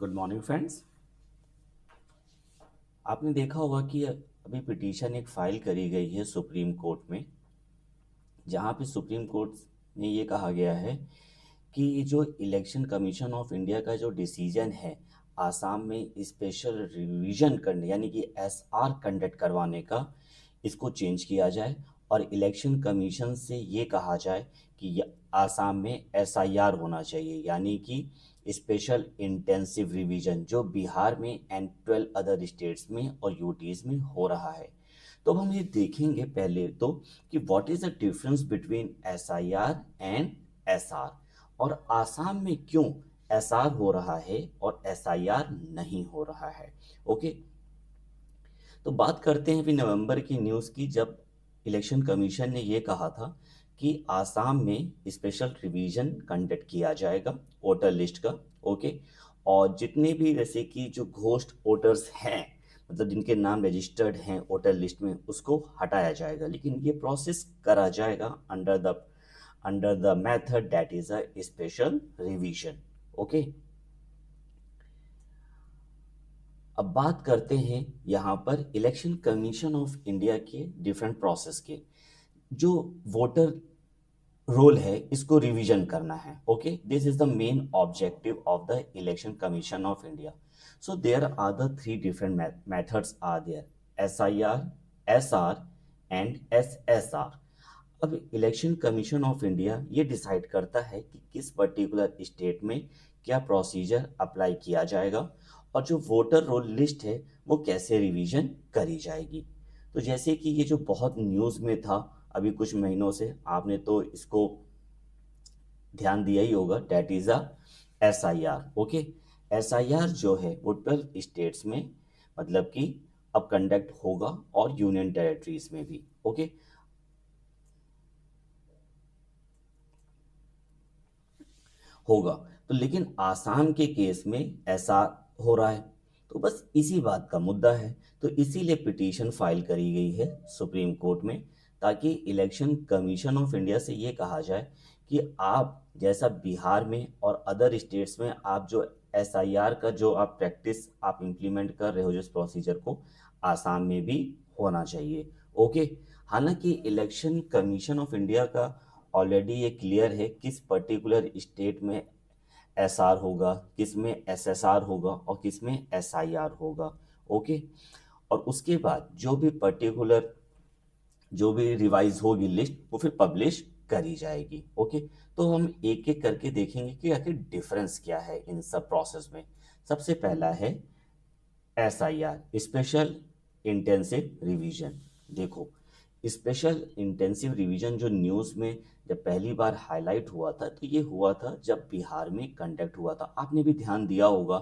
Good morning friends. आपने देखा होगा कि अभी पिटीशन एक फाइल करी गई है सुप्रीम कोर्ट में, जहां पे सुप्रीम कोर्ट में ये कहा गया है कि जो इलेक्शन कमीशन ऑफ इंडिया का जो डिसीजन है आसाम में स्पेशल रिवीजन करने यानी कि एसआर कंडक्ट करवाने का, इसको चेंज किया जाए और इलेक्शन कमीशन से ये कहा जाए कि आसाम में एसआईआर होना चाहिए, यानी कि स्पेशल इंटेंसिव रिवीजन जो बिहार में एंड 12 अदर स्टेट्स में और यूटीज में हो रहा है। तो अब हम ये देखेंगे पहले तो कि what is the difference between SIR and SR और आसाम में क्यों एसआर हो रहा है और एसआईआर नहीं हो रहा है। ओके, तो बात करते हैं अभी नवंबर की न्यूज़ की, जब इलेक्शन कमीशन ने ये कहा था कि आसाम में स्पेशल रिवीजन कंडक्ट किया जाएगा वोटर लिस्ट का। ओके, और जितने भी जैसे कि जो घोस्ट वोटर्स हैं, मतलब जिनके नाम रजिस्टर्ड हैं वोटर लिस्ट में, उसको हटाया जाएगा, लेकिन ये प्रोसेस करा जाएगा under the method that is a special revision. Okay, अब बात करते हैं यहाँ पर इलेक्शन कमीशन ऑफ इंडिया के डिफरेंट प्रोसेस के। जो वोटर रोल है इसको रिवीजन करना है। Okay, this is the main objective of the election commission of India. So there are the three different methods are there: S I R, S R and S S R. अब election commission of India ये decide करता है कि किस particular state में क्या procedure apply किया जाएगा और जो वोटर रोल लिस्ट है वो कैसे रिवीजन करी जाएगी। तो जैसे कि ये जो बहुत न्यूज़ में था अभी कुछ महीनों से, आपने तो इसको ध्यान दिया ही होगा, that is a S I are. Okay, S I are जो है वो 12 स्टेट्स में, मतलब कि अब कंडक्ट होगा और यूनियन टेरेटरीज में भी। ओके, होगा। तो लेकिन आसाम के केस में ऐसा हो रहा है, तो बस इसी बात का मुद्दा है। तो इसीलिए पिटीशन फाइल करी गई है सुप्रीम कोर्ट में, ताकि इलेक्शन कमीशन ऑफ इंडिया से ये कहा जाए कि आप जैसा बिहार में और अदर स्टेट्स में आप जो एसआईआर का जो आप प्रैक्टिस आप इम्प्लीमेंट कर रहे हो जिस प्रोसीजर को, आसाम में भी होना चाहिए। ओके, हालांकि इलेक्शन कमीशन ऑफ इंडिया का ऑलरेडी ये क्लियर है किस पर्टिकुलर स्टेट में एसआर होगा, किस में एसएसआर होगा और किस में एसआईआर होगा। ओके, और उसके बाद जो भी रिवाइज होगी लिस्ट वो फिर पब्लिश करी जाएगी। ओके, तो हम एक एक करके देखेंगे कि आखिर डिफरेंस क्या है इन सब प्रोसेस में। सबसे पहला है एसआईआर, स्पेशल इंटेंसिव रिवीजन। देखो, स्पेशल इंटेंसिव रिवीजन जो न्यूज़ में जब पहली बार हाईलाइट हुआ था तो ये हुआ था जब बिहार में कंडक्ट हुआ था। आपने भी ध्यान दिया होगा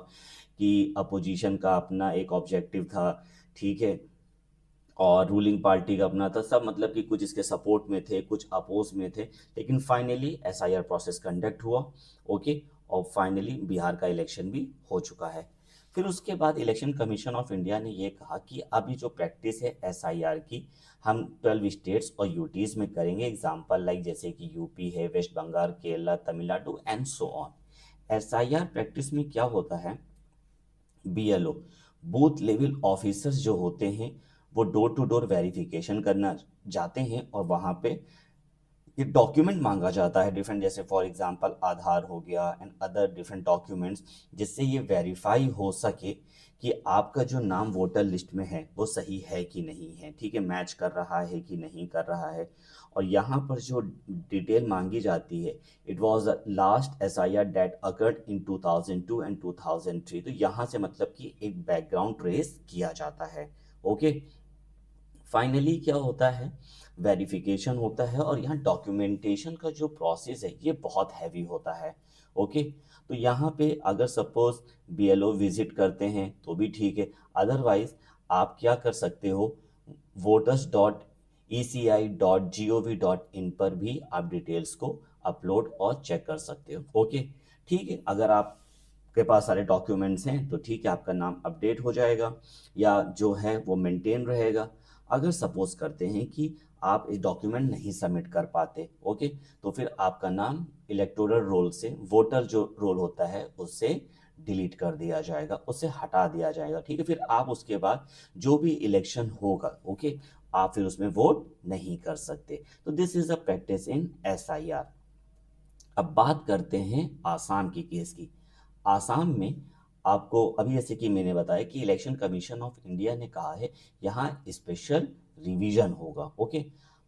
कि अपोजिशन का अपना एक ऑब्जेक्टिव था, ठीक है, और रूलिंग पार्टी का अपना था, सब मतलब कि कुछ इसके सपोर्ट में थे कुछ अपोज में थे, लेकिन फाइनली एसआईआर प्रोसेस कंडक्ट हुआ। ओके, और फाइनली बिहार का इलेक्शन भी हो चुका है। फिर उसके बाद इलेक्शन कमीशन ऑफ इंडिया ने ये कहा कि अभी जो प्रैक्टिस है एसआईआर की हम 12 स्टेट्स और यूटीज में करेंगे, एग्जांपल लाइक जैसे कि यूपी है, West Bengal, Kerala, Tamil Nadu and so on. SIR practice में क्या होता है, बीएलओ, बूथ लेवल ऑफिसर्स जो होते हैं वो डोर टू डोर वेरिफिकेशन करना जाते हैं और वहाँ पे ये डॉक्यूमेंट मांगा जाता है डिफरेंट, जैसे फॉर एग्जांपल आधार हो गया एंड अदर डिफरेंट डॉक्यूमेंट्स, जिससे ये वेरीफाई हो सके कि आपका जो नाम वोटर लिस्ट में है वो सही है कि नहीं है, ठीक है, मैच कर रहा है कि नहीं कर रहा है। और यहाँ पर जो डिटेल मांगी जाती है, it was the last SIR that occurred in 2002 and 2003। तो यहाँ से मतलब कि एक बैकग्राउंड ट्रेस किया जाता है। ओके, फाइनली क्या होता है, वेरिफिकेशन होता है और यहाँ डॉक्यूमेंटेशन का जो प्रोसेस है ये बहुत हैवी होता है। ओके, तो यहाँ पे अगर सपोज बीएलओ विजिट करते हैं तो भी ठीक है, अदरवाइज आप क्या कर सकते हो, voters.eci.gov.in पर भी आप डिटेल्स को अपलोड और चेक कर सकते हो। ओके, ठीक है, अगर आप के पास सारे डॉक्यूमेंट्स हैं तो ठीक है, आपका नाम अपडेट हो जाएगा या जो है वो मेंटेन रहेगा। अगर सपोज करते हैं कि आप इस डॉक्यूमेंट नहीं सबमिट कर पाते, ओके, तो फिर आपका नाम इलेक्टोरल रोल से, वोटर जो रोल होता है उससे डिलीट कर दिया जाएगा, उसे हटा दिया जाएगा, ठीक है। फिर आप उसके बाद जो भी इलेक्शन होगा, ओके, आप फिर उसमें वोट नहीं कर सकते। तो this is a practice in SIR। अब बात करते हैं आसाम की केस की। आसाम में आपको अभी जैसे कि मैंने बताया कि इलेक्शन कमीशन ऑफ इंडिया ने कहा है यहाँ स्पेशल रिवीजन होगा, ओके।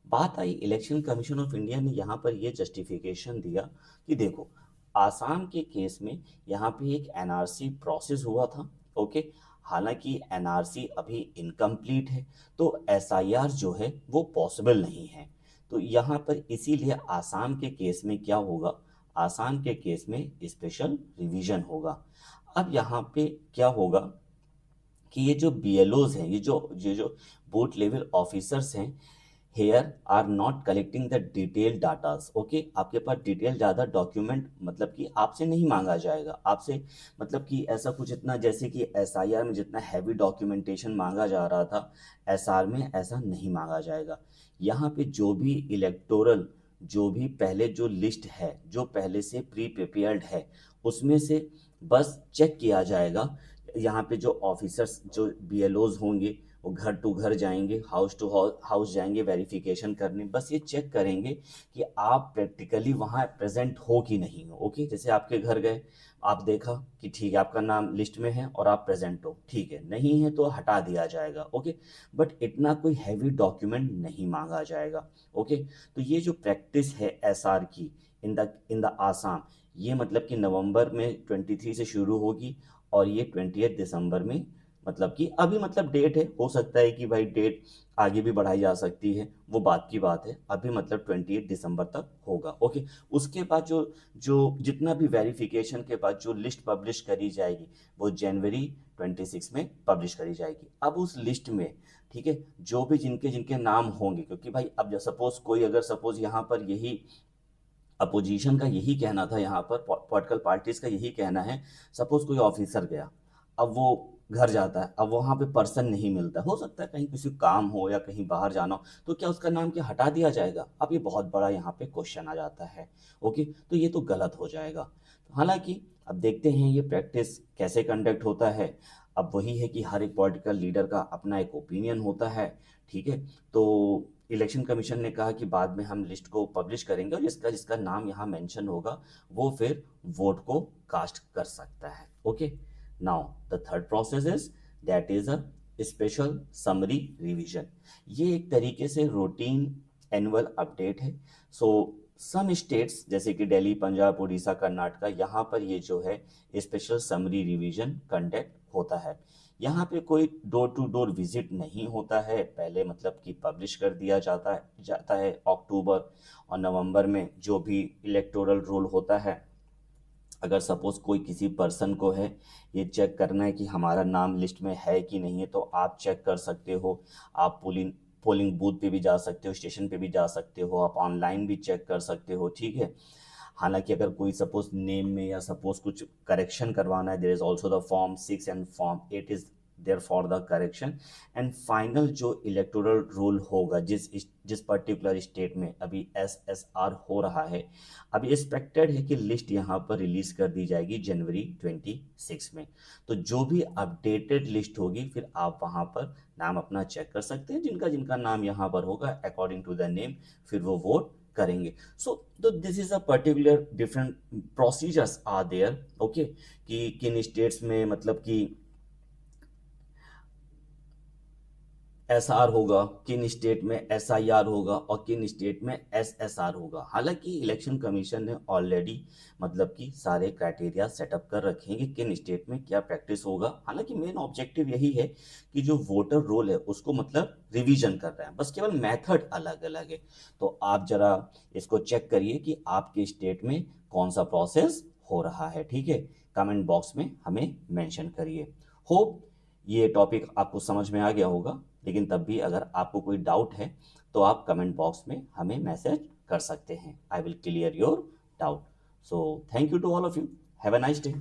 बात आई इलेक्शन कमीशन ऑफ इंडिया ने यहाँ पर ये जस्टिफिकेशन दिया कि देखो, आसाम के केस में यहाँ पे एक NRC प्रोसेस हुआ था, ओके। हालांकि NRC अभी इनकम्प्लीट है, तो SIR जो है वो पॉसिबल नहीं है। तो यहाँ पर इसीलिए आसाम के केस में क्या होगा, आसाम के केस में स्पेशल रिवीजन होगा। अब यहाँ पे क्या होगा कि ये जो BLOs हैं, ये जो बूथ लेवल ऑफिसर्स हैं, here are not collecting the detail datas, okay. आपके पास डिटेल ज़्यादा डॉक्यूमेंट मतलब कि आपसे नहीं मांगा जाएगा, आपसे मतलब कि ऐसा कुछ इतना जैसे कि SIR में जितना हैवी डॉक्यूमेंटेशन मांगा जा रहा था, SR में ऐसा नहीं मांगा जाएगा। यहाँ पे जो भी इलेक्टोरल, जो भी पहले जो लिस्ट है, जो पहले से प्री प्रिपेयर्ड है, उसमें से बस चेक किया जाएगा। यहाँ पे जो ऑफिसर्स, जो BLOs होंगे, वो घर टू घर जाएंगे, हाउस टू हाउस जाएंगे वेरिफिकेशन करने, बस ये चेक करेंगे कि आप प्रैक्टिकली वहाँ प्रेजेंट हो कि नहीं हो, ओके। जैसे आपके घर गए, आप देखा कि ठीक है आपका नाम लिस्ट में है और आप प्रेजेंट हो, ठीक है, नहीं है तो हटा दिया जाएगा, ओके। बट इतना कोई हैवी डॉक्यूमेंट नहीं मांगा जाएगा, ओके। तो ये जो प्रैक्टिस है SR की इन द आसाम, ये मतलब कि नवंबर में 23 से शुरू होगी और ये 28 दिसंबर में, मतलब कि अभी मतलब डेट है, हो सकता है कि भाई डेट आगे भी बढ़ाई जा सकती है, वो बात की बात है। अभी मतलब 28 दिसंबर तक होगा, ओके। उसके बाद जो जो जितना भी वेरिफिकेशन के बाद जो लिस्ट पब्लिश करी जाएगी, वो जनवरी 26 में पब्लिश करी जाएगी। अब उस लिस्ट में, ठीक है, जो भी जिनके जिनके नाम होंगे, क्योंकि भाई अब जब सपोज कोई अगर सपोज यहाँ पर यही अपोजिशन का यही कहना था, यहाँ पर पॉलिटिकल पार्टीज का यही कहना है, सपोज कोई ऑफिसर गया, अब वो घर जाता है, अब वहाँ पे पर्सन नहीं मिलता, हो सकता है कहीं किसी काम हो या कहीं बाहर जाना हो, तो क्या उसका नाम क्या हटा दिया जाएगा? अब ये बहुत बड़ा यहाँ पे क्वेश्चन आ जाता है, ओके। तो ये तो गलत हो जाएगा। हालांकि अब देखते हैं ये प्रैक्टिस कैसे कंडक्ट होता है। अब वही है कि हर एक पॉलिटिकल लीडर का अपना एक ओपिनियन होता है, ठीक है। तो इलेक्शन कमीशन ने कहा कि बाद में हम लिस्ट को पब्लिश करेंगे और जिसका जिसका नाम यहाँ मेंशन होगा वो फिर वोट को कास्ट कर सकता है, okay. Now the third process is that is a special summary revision. ये एक तरीके से रूटीन एनुअल अपडेट है। सो सम स्टेट्स जैसे कि दिल्ली, पंजाब, उड़ीसा, कर्नाटका, यहाँ पर ये जो है स्पेशल समरी रिवीजन कंडक्ट होता है। यहाँ पे कोई डोर टू डोर विजिट नहीं होता है, पहले मतलब कि पब्लिश कर दिया जाता है अक्टूबर और नवंबर में जो भी इलेक्टोरल रोल होता है। अगर सपोज कोई किसी पर्सन को है ये चेक करना है कि हमारा नाम लिस्ट में है कि नहीं है, तो आप चेक कर सकते हो। आप पोलिंग पोलिंग बूथ पे भी जा सकते हो, स्टेशन पे भी जा सकते हो, आप ऑनलाइन भी चेक कर सकते हो, ठीक है। हालांकि अगर कोई सपोज नेम में या सपोज कुछ करेक्शन करवाना है, there is also the form 6 and form 8 is there for the correction. And final जो इलेक्टोरल रोल होगा जिस पर्टिकुलर स्टेट में अभी SSR हो रहा है, अभी एक्सपेक्टेड है कि लिस्ट यहाँ पर रिलीज कर दी जाएगी जनवरी 26 में। तो जो भी अपडेटेड लिस्ट होगी फिर आप वहाँ पर नाम अपना चेक कर सकते हैं, जिनका जिनका नाम यहाँ पर होगा अकॉर्डिंग टू द नेम फिर वो वोट करेंगे। सो तो this is a particular different procedures are there, okay. कि किन स्टेट्स में मतलब कि SR होगा, किन स्टेट में SIR होगा और किन स्टेट में SSR होगा। हालांकि इलेक्शन कमीशन ने ऑलरेडी मतलब कि सारे क्राइटेरिया सेटअप कर रखे हैं कि किन स्टेट में क्या प्रैक्टिस होगा। हालांकि मेन ऑब्जेक्टिव यही है कि जो वोटर रोल है उसको मतलब रिवीजन कर रहे हैं, बस केवल मेथड अलग अलग है। तो आप जरा इसको चेक करिए कि आपके स्टेट में कौन सा प्रोसेस हो रहा है, ठीक है। कमेंट बॉक्स में हमें मेंशन करिए। होप ये टॉपिक आपको समझ में आ गया होगा, लेकिन तब भी अगर आपको कोई डाउट है तो आप कमेंट बॉक्स में हमें मैसेज कर सकते हैं। I will clear your doubt. So thank you to all of you. Have a nice day.